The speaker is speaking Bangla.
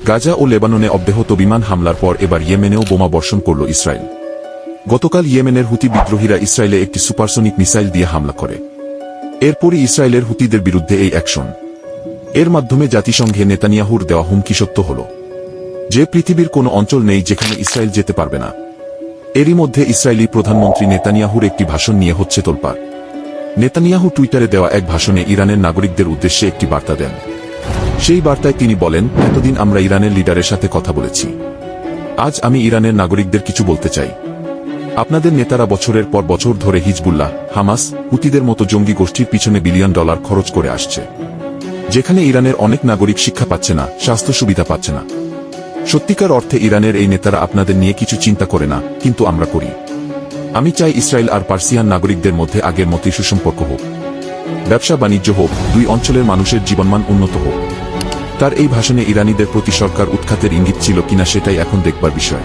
গাজা ও লেবাননে অব্যাহত বিমান হামলার পর এবার ইয়েমেনেও বোমা বর্ষণ করল ইসরায়েল। গতকাল ইয়েমেনের হুতি বিদ্রোহীরা ইসরায়েলে একটি সুপারসনিক মিসাইল দিয়ে হামলা করে। এরপরই ইসরায়েলের হুতিদের বিরুদ্ধে এই অ্যাকশন। এর মাধ্যমে জাতিসংঘে নেতানিয়াহুর দেওয়া হুমকি সত্য হল যে পৃথিবীর কোনো অঞ্চল নেই যেখানে ইসরায়েল যেতে পারবে না। এরই মধ্যে ইসরায়েলি প্রধানমন্ত্রী নেতানিয়াহুর একটি ভাষণ নিয়ে হচ্ছে তোলপাড়। নেতানিয়াহু টুইটারে দেওয়া এক ভাষণে ইরানের নাগরিকদের উদ্দেশ্যে একটি বার্তা দেন। সেই বার্তায় তিনি বলেন, এতদিন আমরা ইরানের লিডারের সাথে কথা বলেছি। আজ আমি ইরানের নাগরিকদের কিছু বলতে চাই। আপনাদের নেতারা বছরের পর বছর ধরে হিজবুল্লাহ, হামাস, হুতিদের মতো জঙ্গি গোষ্ঠীর পিছনে বিলিয়ন ডলার খরচ করে আসছে, যেখানে ইরানের অনেক নাগরিক শিক্ষা পাচ্ছে না, স্বাস্থ্য সুবিধা পাচ্ছে না। সত্যিকার অর্থে ইরানের এই নেতারা আপনাদের নিয়ে কিছু চিন্তা করে না, কিন্তু আমরা করি। আমি চাই ইসরায়েল আর পার্সিয়ান নাগরিকদের মধ্যে আগের মতোই সুসম্পর্ক হোক, ব্যবসা বাণিজ্য হোক, দুই অঞ্চলের মানুষের জীবনমান উন্নত হোক। তার এই ভাষণে ইরানিদের প্রতি সরকার উৎখাতের ইঙ্গিত ছিল কিনা সেটাই এখন দেখবার বিষয়।